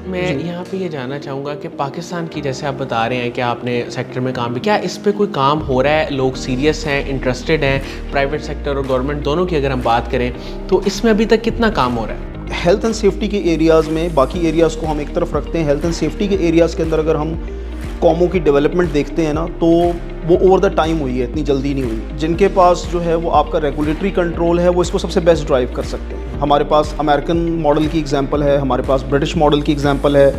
میں یہاں پہ یہ جاننا چاہوں گا کہ پاکستان کی جیسے آپ بتا رہے ہیں کہ آپ نے سیکٹر میں کام بھی کیا، اس پہ کوئی کام ہو رہا ہے؟ لوگ سیریس ہیں، انٹرسٹڈ ہیں؟ پرائیویٹ سیکٹر اور گورنمنٹ دونوں کی اگر ہم بات کریں تو اس میں ابھی تک کتنا کام ہو رہا ہے؟ ہیلتھ اینڈ سیفٹی کے ایریاز میں باقی ایریاز کو ہم ایک طرف رکھتے ہیں. ہیلتھ اینڈ سیفٹی کے ایریاز کے اندر اگر ہم قوموں کی ڈیولپمنٹ دیکھتے ہیں نا تو وہ اوور دا ٹائم ہوئی ہے, اتنی جلدی نہیں ہوئی. جن کے پاس جو ہے وہ آپ کا ریگولیٹری کنٹرول ہے وہ اس کو سب سے بیسٹ ڈرائیو کر سکتے ہیں. ہمارے پاس امریکن ماڈل کی ایگزامپل ہے, ہمارے پاس برٹش ماڈل کی ایگزامپل ہے,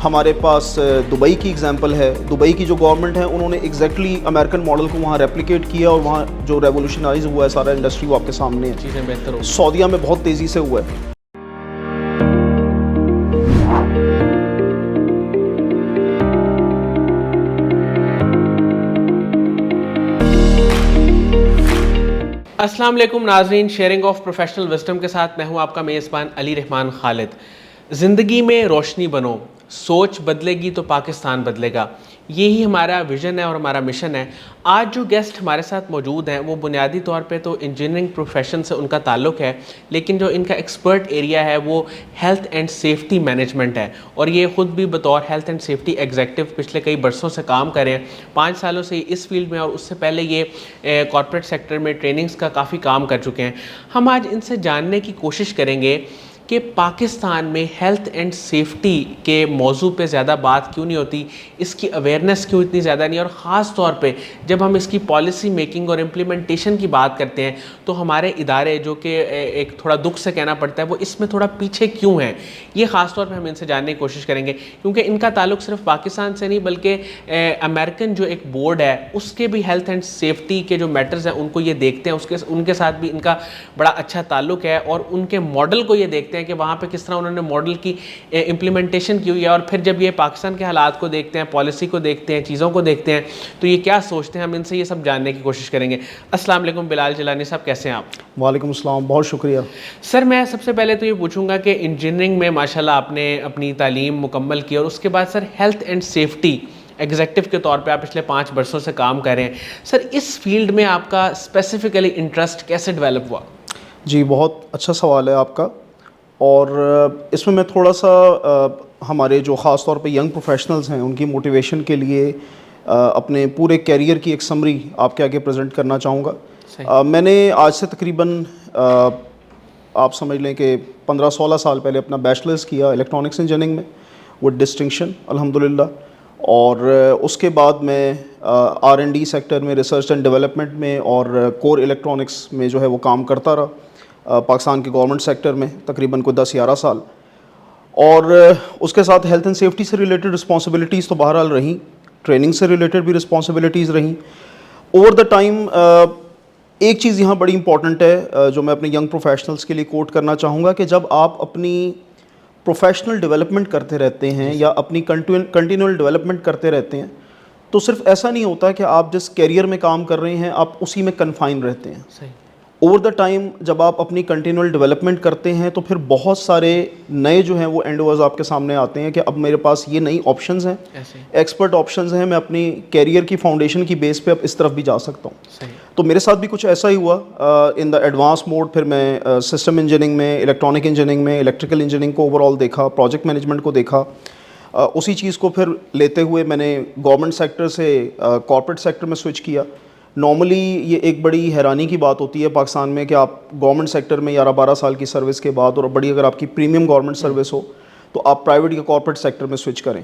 ہمارے پاس دبئی کی ایگزامپل ہے. دبئی کی جو گورنمنٹ ہے انہوں نے ایگزیکٹلی امریکن ماڈل کو وہاں ریپلیکیٹ کیا اور وہاں جو ریولیوشنائز ہوا ہے سارا انڈسٹری وہ آپ کے سامنے ہے. چیزیں بہتر ہو. سعودیہ میں بہت تیزی سے ہوا ہے. السلام علیکم ناظرین, شیئرنگ آف پروفیشنل وزڈم کے ساتھ میں ہوں آپ کا میزبان علی رحمان خالد. زندگی میں روشنی بنو, سوچ بدلے گی تو پاکستان بدلے گا, یہی ہمارا ویژن ہے اور ہمارا مشن ہے. آج جو گیسٹ ہمارے ساتھ موجود ہیں وہ بنیادی طور پہ تو انجینئرنگ پروفیشن سے ان کا تعلق ہے, لیکن جو ان کا ایکسپرٹ ایریا ہے وہ ہیلتھ اینڈ سیفٹی مینجمنٹ ہے, اور یہ خود بھی بطور ہیلتھ اینڈ سیفٹی ایگزیکٹو پچھلے کئی برسوں سے کام کر رہے ہیں. 5 سالوں سے اس فیلڈ میں, اور اس سے پہلے یہ کارپوریٹ سیکٹر میں ٹریننگز کا کافی کام کر چکے ہیں. ہم آج ان سے جاننے کی کوشش کریں گے کہ پاکستان میں ہیلتھ اینڈ سیفٹی کے موضوع پہ زیادہ بات کیوں نہیں ہوتی, اس کی اویئرنیس کیوں اتنی زیادہ نہیں, اور خاص طور پہ جب ہم اس کی پالیسی میکنگ اور امپلیمنٹیشن کی بات کرتے ہیں تو ہمارے ادارے, جو کہ ایک تھوڑا دکھ سے کہنا پڑتا ہے, وہ اس میں تھوڑا پیچھے کیوں ہیں. یہ خاص طور پہ ہم ان سے جاننے کی کوشش کریں گے, کیونکہ ان کا تعلق صرف پاکستان سے نہیں بلکہ امریکن جو ایک بورڈ ہے اس کے بھی ہیلتھ اینڈ سیفٹی کے جو میٹرز ہیں ان کو یہ دیکھتے ہیں, ان کے ساتھ بھی ان کا بڑا اچھا تعلق ہے, اور ان کے ماڈل کو یہ دیکھتے ہیں کہ وہاں پہ کس طرح انہوں نے ماڈل کی امپلیمنٹیشن کی ہوئی ہے, اور پھر جب یہ پاکستان کے حالات کو دیکھتے ہیں, پالیسی کو دیکھتے ہیں, چیزوں کو دیکھتے ہیں تو یہ کیا سوچتے ہیں. ہم ان سے یہ سب جاننے کی کوشش کریں گے. السلام علیکم بلال جیلانی صاحب, کیسے ہیں آپ؟ وعلیکم السلام, بہت شکریہ. سر میں سب سے پہلے تو یہ پوچھوں گا کہ انجینئرنگ میں ماشاءاللہ آپ نے اپنی تعلیم مکمل کی, اور اس کے بعد سر ہیلتھ اینڈ سیفٹی ایگزیکٹو کے طور پہ آپ پچھلے 5 برسوں سے کام کر رہے ہیں. سر اس فیلڈ میں آپ کا اسپیسیفکلی انٹرسٹ کیسے ڈیولپ ہوا؟ جی, بہت اچھا سوال ہے آپ کا, اور اس میں تھوڑا سا ہمارے جو خاص طور پہ ینگ پروفیشنلز ہیں ان کی موٹیویشن کے لیے اپنے پورے کیریئر کی ایک سمری آپ کے آگے پریزنٹ کرنا چاہوں گا. میں نے آج سے تقریباً آپ سمجھ لیں کہ 15-16 سال پہلے اپنا بیچلرز کیا الیکٹرانکس انجینئرنگ میں وتھ ڈسٹنکشن الحمدللہ, اور اس کے بعد میں R&D سیکٹر میں, ریسرچ اینڈ ڈیولپمنٹ میں اور کور الیکٹرانکس میں جو ہے وہ کام کرتا رہا پاکستان کے گورنمنٹ سیکٹر میں تقریباً کوئی 10-11 سال. اور اس کے ساتھ ہیلتھ اینڈ سیفٹی سے ریلیٹڈ رسپانسبلٹیز تو بہرحال رہیں, ٹریننگ سے ریلیٹڈ بھی رسپانسبلٹیز رہیں. اوور دا ٹائم ایک چیز یہاں بڑی امپورٹنٹ ہے جو میں اپنے ینگ پروفیشنلز کے لیے کوٹ کرنا چاہوں گا, کہ جب آپ اپنی پروفیشنل ڈیولپمنٹ کرتے رہتے ہیں یا اپنی کنٹینیول ڈیولپمنٹ کرتے رہتے ہیں تو صرف ایسا نہیں ہوتا کہ آپ جس کیریئر میں کام کر رہے ہیں آپ اسی میں کنفائن رہتے ہیں. اوور دا ٹائم جب آپ اپنی کنٹینیول ڈیولپمنٹ کرتے ہیں تو پھر بہت سارے نئے جو ہیں وہ اینڈورز آپ کے سامنے آتے ہیں کہ اب میرے پاس یہ نئی آپشنز ہیں, ایکسپرٹ آپشنز ہیں, میں اپنی کیریئر کی فاؤنڈیشن کی بیس پہ اب اس طرف بھی جا سکتا ہوں. تو میرے ساتھ بھی کچھ ایسا ہی ہوا ان دا ایڈوانس موڈ. پھر میں سسٹم انجینئرنگ میں, الیکٹرانک انجینئرنگ میں, الیکٹریکل انجینئرنگ کو اوور آل دیکھا, پروجیکٹ مینجمنٹ کو دیکھا. اسی چیز کو پھر لیتے ہوئے میں نے گورنمنٹ سیکٹر سے کارپوریٹ سیکٹر میں سوئچ کیا. نارملی یہ ایک بڑی حیرانی کی بات ہوتی ہے پاکستان میں کہ آپ گورنمنٹ سیکٹر میں 11-12 سال کی سروس کے بعد, اور بڑی اگر آپ کی پریمیم گورنمنٹ سروس ہو تو آپ پرائیویٹ یا کارپوریٹ سیکٹر میں سوئچ کریں.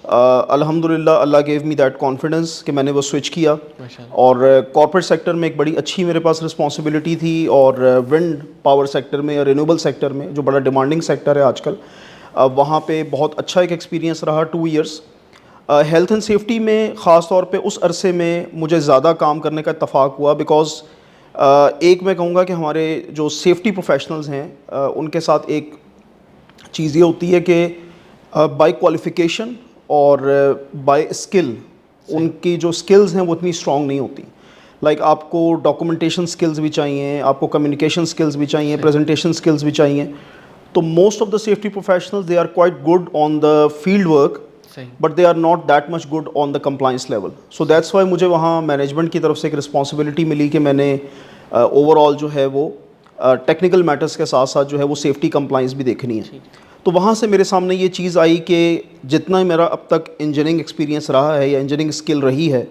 الحمدللہ اللہ گیو می دیٹ کانفیڈنس کہ میں نے وہ سوئچ کیا, اور کارپوریٹ سیکٹر میں ایک بڑی اچھی میرے پاس رسپانسبلٹی تھی, اور ونڈ پاور سیکٹر میں یا رینیوبل سیکٹر میں جو بڑا ڈیمانڈنگ سیکٹر ہے آج کل, وہاں پہ بہت اچھا ایک ایکسپیرینس رہا 2 ایئرس. ہیلتھ اینڈ سیفٹی میں خاص طور پہ اس عرصے میں مجھے زیادہ کام کرنے کا اتفاق ہوا, بیکاز ایک میں کہوں گا کہ ہمارے جو سیفٹی پروفیشنلز ہیں ان کے ساتھ ایک چیز یہ ہوتی ہے کہ بائی کوالیفیکیشن اور بائی اسکل ان کی جو اسکلز ہیں وہ اتنی اسٹرانگ نہیں ہوتی. لائک آپ کو ڈاکومنٹیشن اسکلز بھی چاہیے, آپ کو کمیونیکیشن اسکلز بھی چاہیے, پریزنٹیشن اسکلز بھی چاہیے. تو most of the safety professionals they are quite good on the field work, but they are not that much good on the compliance level. So that's why مجھے وہاں management کی طرف سے ایک رسپانسبلٹی ملی کہ میں نے اوور آل جو ہے وہ ٹیکنیکل میٹرس کے ساتھ ساتھ جو ہے وہ سیفٹی کمپلائنس بھی دیکھنی ہے. تو وہاں سے میرے سامنے یہ چیز آئی کہ جتنا میرا اب تک انجینئرنگ ایکسپیرینس رہا ہے یا انجینئرنگ اسکل رہی ہے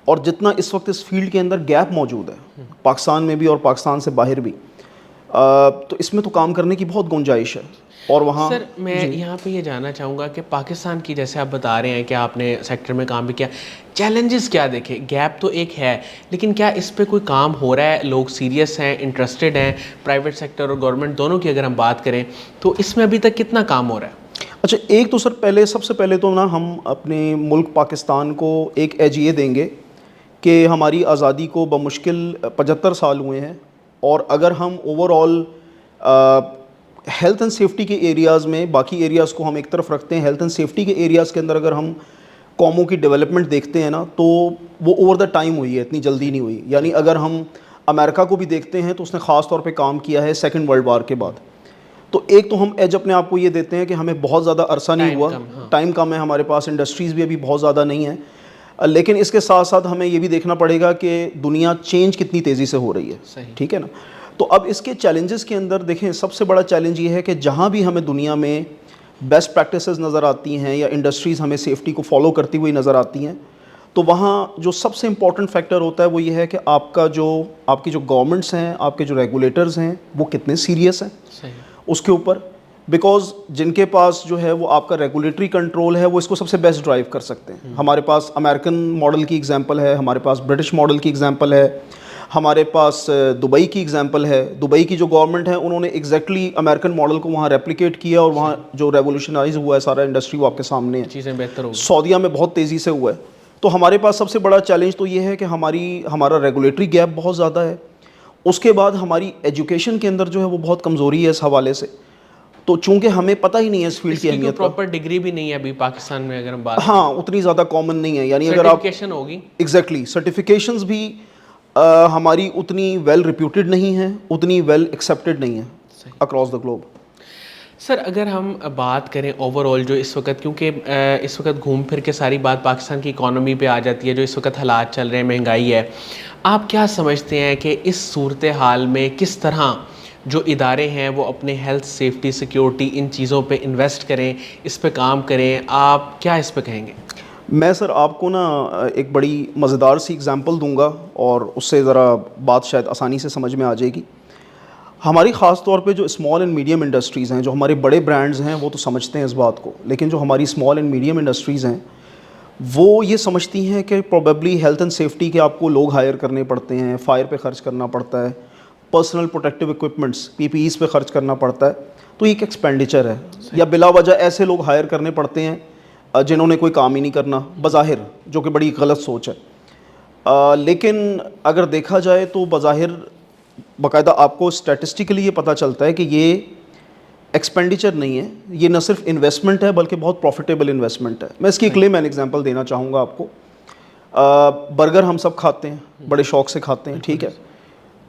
اور جتنا اس وقت اس فیلڈ کے اندر گیپ موجود ہے پاکستان میں بھی اور پاکستان سے باہر بھی, تو اس میں تو کام کرنے کی بہت گنجائش ہے. اور وہاں سر میں یہاں پہ یہ جاننا چاہوں گا کہ پاکستان کی, جیسے آپ بتا رہے ہیں کہ آپ نے سیکٹر میں کام بھی کیا, چیلنجز کیا دیکھے؟ گیپ تو ایک ہے, لیکن کیا اس پہ کوئی کام ہو رہا ہے؟ لوگ سیریس ہیں, انٹرسٹڈ ہیں, پرائیویٹ سیکٹر اور گورنمنٹ دونوں کی اگر ہم بات کریں تو اس میں ابھی تک کتنا کام ہو رہا ہے؟ اچھا, ایک تو سر سب سے پہلے تو نا ہم اپنے ملک پاکستان کو ایک ایج یہ دیں گے کہ ہماری آزادی کو بمشکل 75 سال ہوئے ہیں, اور اگر ہم over all health and safety کے ایریاز میں, باقی ایریاز کو ہم ایک طرف رکھتے ہیں, ہیلتھ اینڈ سیفٹی کے ایریاز کے اندر اگر ہم قوموں کی ڈیولپمنٹ دیکھتے ہیں نا تو وہ اوور دا ٹائم ہوئی ہے, اتنی جلدی نہیں ہوئی. یعنی اگر ہم امریکہ کو بھی دیکھتے ہیں تو اس نے خاص طور پہ کام کیا ہے سیکنڈ ورلڈ وار کے بعد. تو ایک تو ہم ایج اپنے آپ کو یہ دیتے ہیں کہ ہمیں بہت زیادہ عرصہ نہیں ہوا, ٹائم کم ہے ہمارے پاس, انڈسٹریز بھی ابھی بہت زیادہ نہیں ہیں, لیکن اس کے ساتھ ساتھ ہمیں یہ بھی دیکھنا پڑے گا کہ دنیا چینج کتنی تیزی سے ہو رہی ہے. ٹھیک ہے نا. تو اب اس کے چیلنجز کے اندر دیکھیں, سب سے بڑا چیلنج یہ ہے کہ جہاں بھی ہمیں دنیا میں بیسٹ پریکٹسز نظر آتی ہیں یا انڈسٹریز ہمیں سیفٹی کو فالو کرتی ہوئی نظر آتی ہیں, تو وہاں جو سب سے امپورٹنٹ فیکٹر ہوتا ہے وہ یہ ہے کہ آپ کی جو گورنمنٹس ہیں, آپ کے جو ریگولیٹرز ہیں, وہ کتنے سیریس ہیں اس کے اوپر. بیکاز جن کے پاس جو ہے وہ آپ کا ریگولیٹری کنٹرول ہے, وہ اس کو سب سے بیسٹ ڈرائیو کر سکتے ہیں. ہمارے پاس امریکن ماڈل کی ایگزامپل ہے, ہمارے پاس برٹش ماڈل کی ایگزامپل ہے, ہمارے پاس دبئی کی ایگزامپل ہے. دبئی کی جو گورنمنٹ ہے انہوں نے ایگزیکٹلی امریکن ماڈل کو وہاں ریپلیکیٹ کیا, اور وہاں جو ریولیوشنائز ہوا ہے سارا انڈسٹری وہ آپ کے سامنے ہے, چیزیں بہتر ہو گئی. سعودیہ میں بہت تیزی سے ہوا ہے. تو ہمارے پاس سب سے بڑا چیلنج تو یہ ہے کہ ہمارا ریگولیٹری گیپ بہت زیادہ ہے. اس کے بعد ہماری ایجوکیشن کے اندر جو ہے وہ بہت کمزوری ہے اس حوالے سے. تو چونکہ ہمیں پتہ ہی نہیں ہے اس فیلڈ کی اہمیت, پراپر ڈگری بھی نہیں ہے ابھی پاکستان میں اگر ہم بات, ہاں اتنی زیادہ کامن نہیں ہے. یعنی اگر آپ سرٹیفکیشن ہوگی, ایگزیکٹلی سرٹیفکیشنز بھی ہماری اتنی ویل ریپیوٹیڈ نہیں ہیں, اتنی ویل ایکسیپٹیڈ نہیں ہیں اکراس دا گلوب. سر اگر ہم بات کریں اوور آل جو اس وقت, کیونکہ اس وقت گھوم پھر کے ساری بات پاکستان کی اکانومی پہ آ جاتی ہے, جو اس وقت حالات چل رہے ہیں, مہنگائی ہے, آپ کیا سمجھتے ہیں کہ اس صورتحال میں کس طرح جو ادارے ہیں وہ اپنے ہیلتھ, سیفٹی, سیکیورٹی ان چیزوں پہ انویسٹ کریں, اس پہ کام کریں؟ آپ کیا اس پہ کہیں گے؟ میں سر آپ کو نا ایک بڑی مزیدار سی ایگزامپل دوں گا, اور اس سے ذرا بات شاید آسانی سے سمجھ میں آ جائے گی. ہماری خاص طور پہ جو اسمال اینڈ میڈیم انڈسٹریز ہیں, جو ہمارے بڑے برانڈز ہیں وہ تو سمجھتے ہیں اس بات کو, لیکن جو ہماری اسمال اینڈ میڈیم انڈسٹریز ہیں وہ یہ سمجھتی ہیں کہ پروبیبلی ہیلتھ اینڈ سیفٹی کے آپ کو لوگ ہائر کرنے پڑتے ہیں, فائر پہ خرچ کرنا پڑتا ہے, پرسنل پروٹیکٹیو اکوپمنٹس PPEs پہ خرچ کرنا پڑتا ہے, تو ایک ایکسپینڈیچر ہے. یا بلا وجہ ایسے لوگ ہائر کرنے پڑتے ہیں جنہوں نے کوئی کام ہی نہیں کرنا بظاہر, جو کہ بڑی غلط سوچ ہے. لیکن اگر دیکھا جائے تو بظاہر باقاعدہ آپ کو اسٹیٹسٹکلی یہ پتہ چلتا ہے کہ یہ ایکسپینڈیچر نہیں ہے, یہ نہ صرف انویسٹمنٹ ہے بلکہ بہت پروفیٹیبل انویسٹمنٹ ہے. میں اس کی ایک لے مین ایگزامپل دینا چاہوں گا آپ کو. برگر ہم سب کھاتے ہیں, بڑے شوق سے کھاتے ہیں, ٹھیک ہے.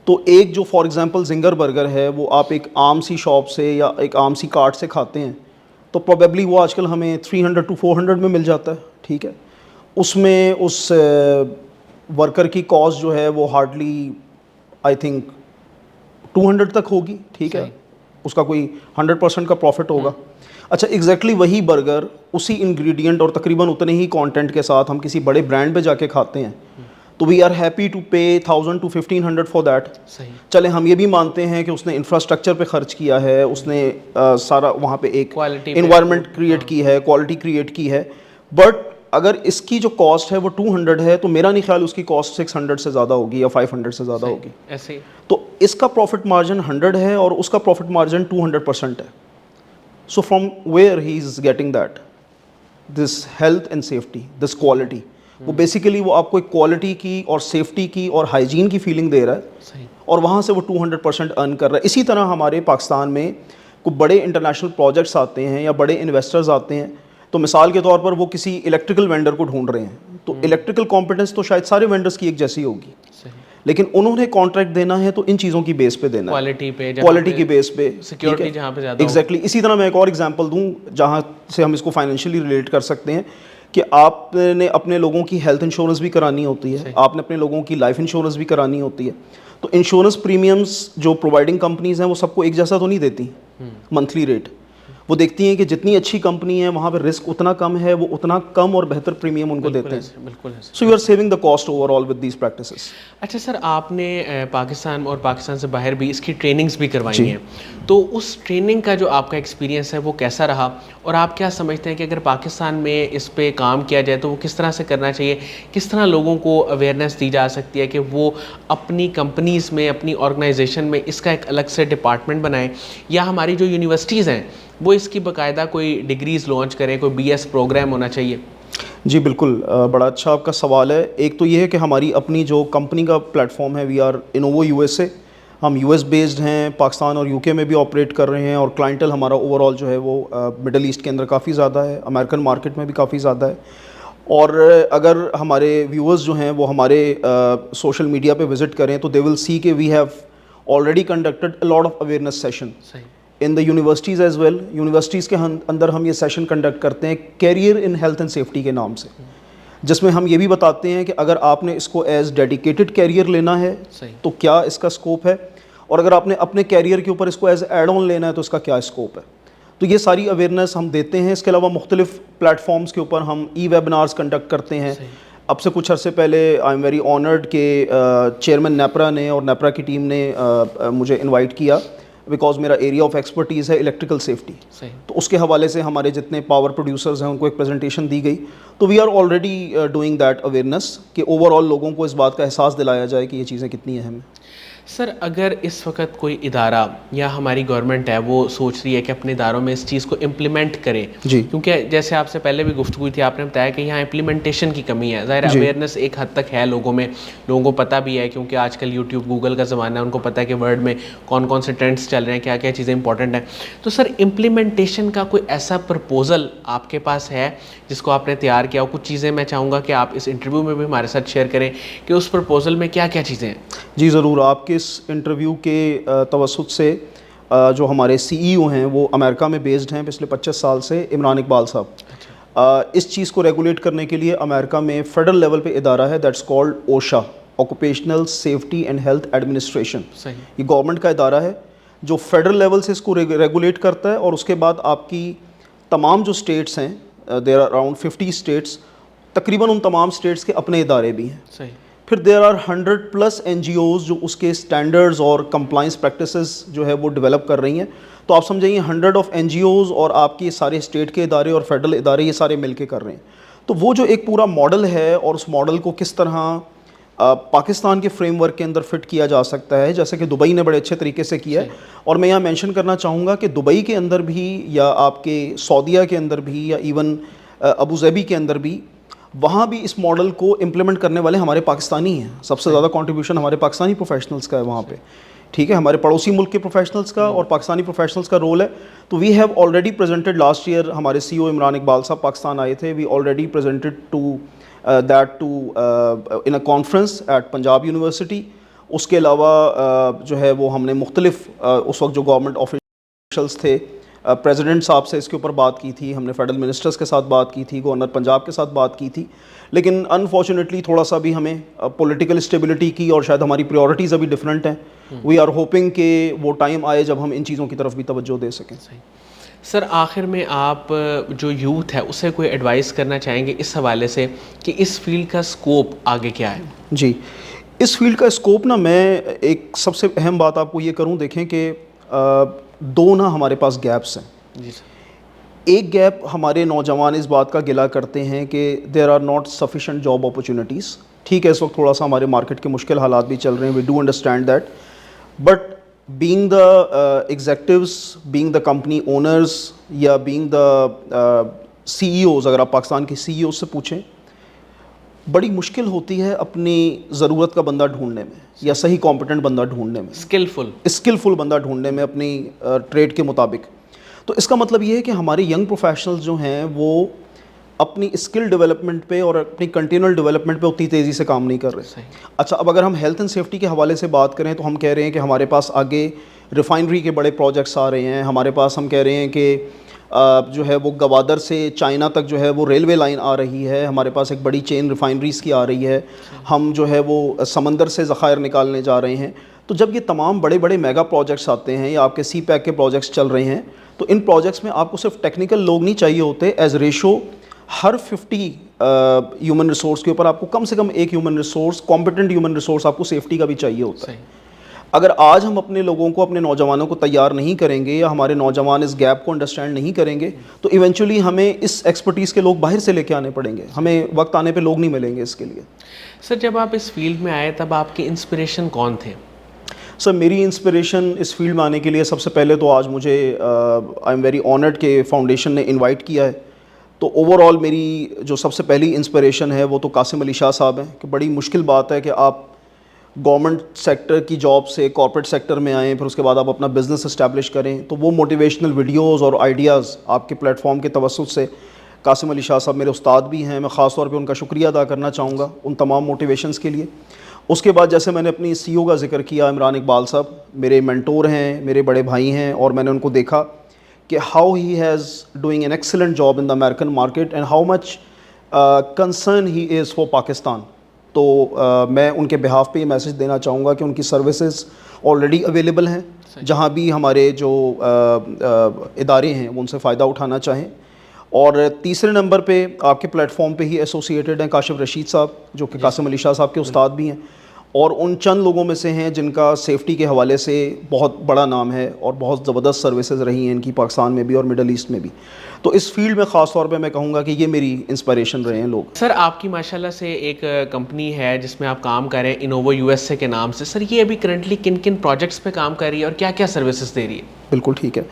تو ایک جو فار ایگزامپل زنگر برگر ہے, وہ آپ ایک عام سی شاپ سے یا ایک عام سی کارٹ سے کھاتے ہیں تو پروبیبلی وہ آج کل ہمیں 300 to 400 میں مل جاتا ہے, ٹھیک ہے. اس میں اس ورکر کی کاسٹ جو ہے وہ ہارڈلی آئی تھنک 200 تک ہوگی, ٹھیک ہے. اس کا کوئی 100% کا پروفٹ ہوگا. اچھا, ایگزیکٹلی وہی برگر اسی انگریڈینٹ اور تقریباً اتنے ہی کانٹینٹ کے ساتھ ہم کسی بڑے برانڈ پہ جا کے کھاتے ہیں تو we are happy to pay 1000 to 1500 for that. چلے ہم یہ بھی مانتے ہیں کہ اس نے انفراسٹرکچر پہ خرچ کیا ہے, اس نے سارا وہاں پہ ایک انوائرمنٹ کریٹ کی ہے, کوالٹی کریٹ کی ہے, بٹ اگر اس کی جو کاسٹ ہے وہ 200 ہے تو میرا نہیں خیال اس کی کاسٹ 600 سے زیادہ ہوگی یا 500 سے زیادہ ہوگی. ایسے تو اس کا پروفٹ مارجن 100 ہے اور اس کا پروفٹ مارجن 200% ہے. So from where he is getting that this health and safety, this quality, وہ بیسیکلی وہ آپ کو ایک کوالٹی کی اور سیفٹی کی اور ہائیجین کی فیلنگ دے رہا ہے, اور وہاں سے وہ 200% ارن کر رہا ہے. اسی طرح ہمارے پاکستان میں کوئی بڑے انٹرنیشنل پروجیکٹس آتے ہیں یا بڑے انویسٹرز آتے ہیں, تو مثال کے طور پر وہ کسی الیکٹریکل وینڈر کو ڈھونڈ رہے ہیں, تو الیکٹریکل کمپیٹنس تو شاید سارے وینڈرز کی ایک جیسی ہوگی, لیکن انہوں نے کانٹریکٹ دینا ہے تو ان چیزوں کی بیس پہ دینا ہے, کوالٹی کی بیس پہ, سیکیورٹی جہاں پہ زیادہ. ایگزیکٹلی. اسی طرح میں ایک اور ایگزامپل دوں جہاں سے ہم اس کو فائنینشلی ریلیٹ کر سکتے ہیں, کہ آپ نے اپنے لوگوں کی ہیلتھ انشورنس بھی کرانی ہوتی ہے, آپ نے اپنے لوگوں کی لائف انشورنس بھی کرانی ہوتی ہے. تو انشورنس پریمیمز جو پرووائڈنگ کمپنیز ہیں وہ سب کو ایک جیسا تو نہیں دیتی منتھلی ریٹ, وہ دیکھتی ہیں کہ جتنی اچھی کمپنی ہے وہاں پہ رسک اتنا کم ہے, وہ اتنا کم اور بہتر پریمیم ان کو دیتے ہیں. بالکل. So you are saving the cost over all with these practices. اچھا سر, آپ نے پاکستان اور پاکستان سے باہر بھی اس کی ٹریننگز بھی کروائی ہیں, تو اس ٹریننگ کا جو آپ کا ایکسپیرینس ہے وہ کیسا رہا, اور آپ کیا سمجھتے ہیں کہ اگر پاکستان میں اس پہ کام کیا جائے تو وہ کس طرح سے کرنا چاہیے, کس طرح لوگوں کو اویئرنیس دی جا سکتی ہے کہ وہ اپنی کمپنیز میں, اپنی آرگنائزیشن میں اس کا ایک الگ سے ڈپارٹمنٹ بنائیں, یا ہماری جو یونیورسٹیز ہیں وہ اس کی باقاعدہ کوئی ڈگریز لانچ کریں, کوئی بی ایس پروگرام ہونا چاہیے؟ جی بالکل, بڑا اچھا آپ کا سوال ہے. ایک تو یہ ہے کہ ہماری اپنی جو کمپنی کا پلیٹ فارم ہے, وی آر انووو یو ایس اے, ہم یو ایس بیسڈ ہیں, پاکستان اور یو کے میں بھی آپریٹ کر رہے ہیں, اور کلائنٹل ہمارا اوور آل جو ہے وہ مڈل ایسٹ کے اندر کافی زیادہ ہے, امریکن مارکیٹ میں بھی کافی زیادہ ہے. اور اگر ہمارے ویورز جو ہیں وہ ہمارے سوشل میڈیا پہ وزٹ کریں تو دے ول سی کہ we have already conducted a lot of awareness session in the universities as well. Universities کے اندر ہم یہ سیشن کنڈکٹ کرتے ہیں career in health and safety کے نام سے, جس میں ہم یہ بھی بتاتے ہیں کہ اگر آپ نے اس کو ایز ڈیڈیکیٹڈ کیریئر لینا ہے تو کیا اس کا اسکوپ ہے, اور اگر آپ نے اپنے کیریئر کے اوپر اس کو ایز ایڈ آن لینا ہے تو اس کا کیا اسکوپ ہے. تو یہ ساری اویئرنیس ہم دیتے ہیں. اس کے علاوہ مختلف پلیٹ فارمز کے اوپر ہم ای ویبنارز کنڈکٹ کرتے ہیں. اب سے کچھ عرصے پہلے آئی ایم ویری آنرڈ کہ چیئرمین نیپرا نے اور نیپرا کی ٹیم نے مجھے انوائٹ کیا, بیکاز میرا ایریا آف ایکسپرٹیز ہے الیکٹریکل سیفٹی, تو اس کے حوالے سے ہمارے جتنے پاور پروڈیوسرز ہیں ان کو ایک پریزنٹیشن دی گئی. تو we are already doing that awareness کہ اوور آل لوگوں کو اس بات کا احساس دلایا جائے کہ یہ چیزیں کتنی اہم ہیں. سر, اگر اس وقت کوئی ادارہ یا ہماری گورنمنٹ ہے وہ سوچ رہی ہے کہ اپنے اداروں میں اس چیز کو امپلیمنٹ کرے, کیونکہ جیسے آپ سے پہلے بھی گفتگو تھی, آپ نے بتایا کہ یہاں امپلیمنٹیشن کی کمی ہے. ظاہر اویئرنیس ایک حد تک ہے لوگوں میں, لوگوں کو پتہ بھی ہے کیونکہ آج کل یوٹیوب گوگل کا زمانہ ہے, ان کو پتہ ہے کہ ورلڈ میں کون کون سے ٹرینڈس چل رہے ہیں, کیا کیا چیزیں امپورٹنٹ ہیں. تو سر, امپلیمنٹیشن کا کوئی ایسا پرپوزل آپ کے پاس ہے جس کو آپ نے تیار کیا ہو؟ کچھ چیزیں میں چاہوں گا کہ آپ اس انٹرویو میں بھی ہمارے ساتھ شیئر کریں کہ اس پرپوزل میں کیا کیا چیزیں ہیں. جی ضرور. آپ کے اس انٹرویو کے توسط سے جو ہمارے سی ای او ہیں وہ امریکہ میں بیسڈ ہیں پچھلے 25 سال سے, عمران اقبال صاحب. اس چیز کو ریگولیٹ کرنے کے لیے امریکہ میں فیڈرل لیول پہ ادارہ ہے, that's called Usha, occupational safety and health administration. یہ گورنمنٹ کا ادارہ ہے جو فیڈرل لیول سے اس کو ریگولیٹ کرتا ہے, اور اس کے بعد آپ کی تمام جو اسٹیٹس ہیں, دیر آر اراؤنڈ 50 اسٹیٹس, تقریباً ان تمام اسٹیٹس کے اپنے ادارے بھی ہیں. پھر there are 100+ N G Os جو اس کے اسٹینڈرڈز اور کمپلائنس پریکٹسز جو ہے وہ ڈیولپ کر رہی ہیں. تو آپ سمجھیں 100 آف این جی اوز اور آپ کے سارے اسٹیٹ کے ادارے اور فیڈرل ادارے یہ سارے مل کے کر رہے ہیں. تو وہ جو ایک پورا ماڈل ہے, اور اس ماڈل کو کس طرح پاکستان کے فریم ورک کے اندر فٹ کیا جا سکتا ہے, جیسے کہ دبئی نے بڑے اچھے طریقے سے کیا ہے. اور میں یہاں مینشن کرنا چاہوں گا کہ دبئی کے اندر بھی, یا آپ کے سعودیہ کے اندر بھی, یا ایون ابو ظبی کے اندر بھی, وہاں بھی اس ماڈل کو امپلیمنٹ کرنے والے ہمارے پاکستانی ہیں. سب سے زیادہ کنٹریبیوشن ہمارے پاکستانی پروفیشنلز کا ہے وہاں پہ, ٹھیک ہے, ہمارے پڑوسی ملک کے پروفیشنلز کا اور پاکستانی پروفیشنلز کا رول ہے. تو we have already presented, last year ہمارے سی او عمران اقبال صاحب پاکستان آئے تھے, we already presented to that to in a conference at Punjab university. اس کے علاوہ جو ہے وہ ہم نے مختلف اس وقت جو گورنمنٹ آفیشلز تھے, پریزیڈنٹ صاحب سے اس کے اوپر بات کی تھی, ہم نے فیڈرل منسٹرز کے ساتھ بات کی تھی, گورنر پنجاب کے ساتھ بات کی تھی. لیکن انفارچونیٹلی تھوڑا سا بھی ہمیں پولیٹیکل اسٹیبلٹی کی, اور شاید ہماری پریورٹیز ابھی ڈفرینٹ ہیں. وی آر ہوپنگ کہ وہ ٹائم آئے جب ہم ان چیزوں کی طرف بھی توجہ دے سکیں. سر, آخر میں آپ جو یوتھ ہے اسے کوئی ایڈوائز کرنا چاہیں گے اس حوالے سے کہ اس فیلڈ کا اسکوپ آگے کیا ہے؟ جی, اس فیلڈ کا اسکوپ نا, میں ایک سب سے اہم بات آپ کو یہ کروں, دیکھیں کہ دو نا ہمارے پاس گیپس ہیں. جی سر. ایک گیپ ہمارے نوجوان اس بات کا گلا کرتے ہیں کہ there are not sufficient job opportunities. ٹھیک ہے, اس وقت تھوڑا سا ہمارے مارکیٹ کے مشکل حالات بھی چل رہے ہیں, we do understand that, but being the executives, being the company owners, یا being the CEOs, اگر آپ پاکستان کے CEOs سے پوچھیں, بڑی مشکل ہوتی ہے اپنی ضرورت کا بندہ ڈھونڈنے میں, یا صحیح کمپیٹنٹ بندہ ڈھونڈنے میں, اسکلفل بندہ ڈھونڈنے میں اپنی ٹریڈ کے مطابق. تو اس کا مطلب یہ ہے کہ ہمارے ینگ پروفیشنلز جو ہیں وہ اپنی اسکل ڈیولپمنٹ پہ اور اپنی کنٹینیول ڈیولپمنٹ پہ اتنی تیزی سے کام نہیں کر رہے. اچھا, اب اگر ہم ہیلتھ اینڈ سیفٹی کے حوالے سے بات کریں تو ہم کہہ رہے ہیں کہ ہمارے پاس آگے ریفائنری کے بڑے پروجیکٹس آ رہے ہیں. ہمارے پاس ہم کہہ رہے ہیں کہ جو ہے وہ گوادر سے چائنا تک جو ہے وہ ریلوے لائن آ رہی ہے. ہمارے پاس ایک بڑی چین ریفائنریز کی آ رہی ہے. ہم جو ہے وہ سمندر سے ذخائر نکالنے جا رہے ہیں. تو جب یہ تمام بڑے بڑے میگا پروجیکٹس آتے ہیں یا آپ کے سی پیک کے پروجیکٹس چل رہے ہیں تو ان پروجیکٹس میں آپ کو صرف ٹیکنیکل لوگ نہیں چاہیے ہوتے، ایز ریشو ہر 50 ہیومن ریسورس کے اوپر آپ کو کم سے کم ایک human resource, competent human resource آپ کو سیفٹی کا بھی چاہیے ہوتا ہے. اگر آج ہم اپنے لوگوں کو، اپنے نوجوانوں کو تیار نہیں کریں گے یا ہمارے نوجوان اس گیپ کو انڈرسٹینڈ نہیں کریں گے تو ایونچولی ہمیں اس ایکسپرٹیز کے لوگ باہر سے لے کے آنے پڑیں گے، ہمیں وقت آنے پہ لوگ نہیں ملیں گے اس کے لیے. سر جب آپ اس فیلڈ میں آئے تب آپ کے انسپریشن کون تھے؟ سر میری انسپریشن اس فیلڈ میں آنے کے لیے سب سے پہلے تو آج مجھے آئی ایم ویری آنرڈ کہ فاؤنڈیشن نے انوائٹ کیا ہے. تو اوور آل میری جو سب سے پہلی انسپریشن ہے وہ تو قاسم علی شاہ صاحب ہیں کہ بڑی مشکل بات ہے کہ آپ گورنمنٹ سیکٹر کی جاب سے کارپوریٹ سیکٹر میں آئیں، پھر اس کے بعد آپ اپنا بزنس اسٹیبلش کریں. تو وہ موٹیویشنل ویڈیوز اور آئیڈیاز آپ کے پلیٹ فارم کے توسط سے، قاسم علی شاہ صاحب میرے استاد بھی ہیں، میں خاص طور پہ ان کا شکریہ ادا کرنا چاہوں گا ان تمام موٹیویشنز کے لیے. اس کے بعد جیسے میں نے اپنی سی او کا ذکر کیا، عمران اقبال صاحب میرے مینٹور ہیں، میرے بڑے بھائی ہیں، اور میں نے ان کو دیکھا کہ how he has doing an excellent job in the American market and how much concern he is for Pakistan. تو میں ان کے بہاف پہ یہ میسج دینا چاہوں گا کہ ان کی سروسز آلریڈی اویلیبل ہیں، جہاں بھی ہمارے جو ادارے ہیں وہ ان سے فائدہ اٹھانا چاہیں. اور تیسرے نمبر پہ آپ کے پلیٹ فارم پہ ہی ایسوسیٹڈ ہیں کاشف رشید صاحب، جو کہ قاسم علی شاہ صاحب کے استاد بھی ہیں، اور ان چند لوگوں میں سے ہیں جن کا سیفٹی کے حوالے سے بہت بڑا نام ہے اور بہت زبردست سروسز رہی ہیں ان کی پاکستان میں بھی اور مڈل ایسٹ میں بھی. تو اس فیلڈ میں خاص طور پہ میں کہوں گا کہ یہ میری انسپریشن رہے ہیں لوگ. سر آپ کی ماشاءاللہ سے ایک کمپنی ہے جس میں آپ کام کر رہے ہیں، انووو یو ایس اے کے نام سے. سر یہ ابھی کرنٹلی کن کن پروجیکٹس پہ کام کر رہی ہے اور کیا کیا سروسز دے رہی ہے؟ بالکل ٹھیک ہے.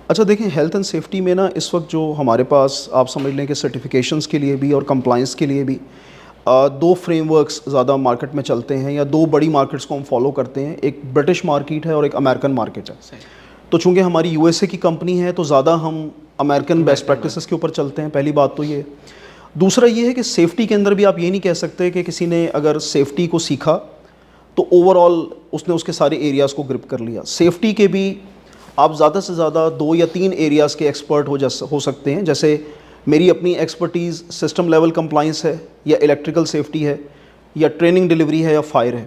اچھا دیکھیں، ہیلتھ اینڈ سیفٹی میں نا اس وقت جو ہمارے پاس آپ سمجھ لیں کہ سرٹیفکیشنز کے لیے بھی اور کمپلائنس کے لیے بھی دو فریم ورکس زیادہ مارکیٹ میں چلتے ہیں، یا دو بڑی مارکیٹس کو ہم فالو کرتے ہیں. ایک برٹش مارکیٹ ہے اور ایک امریکن مارکیٹ ہے. تو چونکہ ہماری یو ایس اے کی کمپنی ہے تو زیادہ ہم امریکن بیسٹ پریکٹسز کے اوپر چلتے ہیں. پہلی بات تو یہ. دوسرا یہ ہے کہ سیفٹی کے اندر بھی آپ یہ نہیں کہہ سکتے کہ کسی نے اگر سیفٹی کو سیکھا تو اوور آل اس نے اس کے سارے ایریاز کو گرپ کر لیا. سیفٹی کے بھی آپ زیادہ سے زیادہ 2 یا 3 ایریاز کے ایکسپرٹ ہو سکتے ہیں. جیسے میری اپنی ایکسپرٹیز سسٹم لیول کمپلائنس ہے، یا الیکٹریکل سیفٹی ہے، یا ٹریننگ ڈلیوری ہے، یا فائر ہے.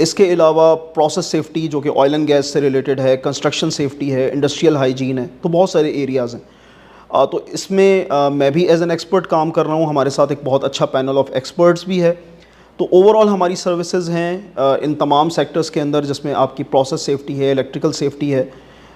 اس کے علاوہ پروسیس سیفٹی جو کہ آئل اینڈ گیس سے ریلیٹڈ ہے، کنسٹرکشن سیفٹی ہے، انڈسٹریل ہائیجین ہے. تو بہت سارے ایریاز ہیں. تو اس میں میں بھی ایز این ایکسپرٹ کام کر رہا ہوں. ہمارے ساتھ ایک بہت اچھا پینل آف ایکسپرٹس بھی ہے. تو اوور آل ہماری سروسز ہیں ان تمام سیکٹرز کے اندر، جس میں آپ کی پروسیس سیفٹی ہے، الیکٹریکل سیفٹی ہے،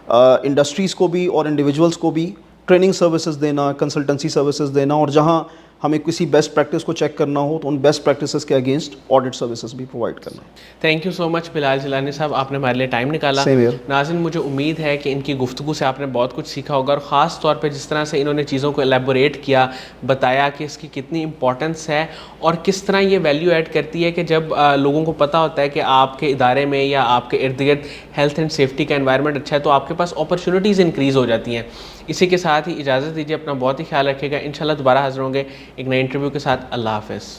انڈسٹریز کو بھی اور انڈیویجولس کو بھی ٹریننگ سروسز دینا، کنسلٹنسی سروسز دینا، اور جہاں ہمیں کسی بیسٹ پریکٹس کو چیک کرنا ہو تو ان بیسٹ پریکٹسز کے اگینسٹ آڈٹ سروسز بھی پرووائڈ کرنا. تھینک یو سو مچ بلال جیلانی صاحب، آپ نے ہمارے لیے ٹائم نکالا. ناظرین مجھے امید ہے کہ ان کی گفتگو سے آپ نے بہت کچھ سیکھا ہوگا، اور خاص طور پہ جس طرح سے انہوں نے چیزوں کو ایلیبوریٹ کیا، بتایا کہ اس کی کتنی امپورٹنس ہے اور کس طرح یہ ویلیو ایڈ کرتی ہے کہ جب لوگوں کو پتہ ہوتا ہے کہ آپ کے ادارے میں یا آپ کے ارد گرد ہیلتھ اینڈ سیفٹی کا انوائرمنٹ اچھا ہے تو آپ کے پاس اپرچونیٹیز انکریز ہو جاتی ہیں. اسی کے ساتھ ہی اجازت دیجیے، اپنا بہت ہی خیال رکھیے گا. انشاءاللہ دوبارہ حاضر ہوں گے ایک نئے انٹرویو کے ساتھ. اللہ حافظ.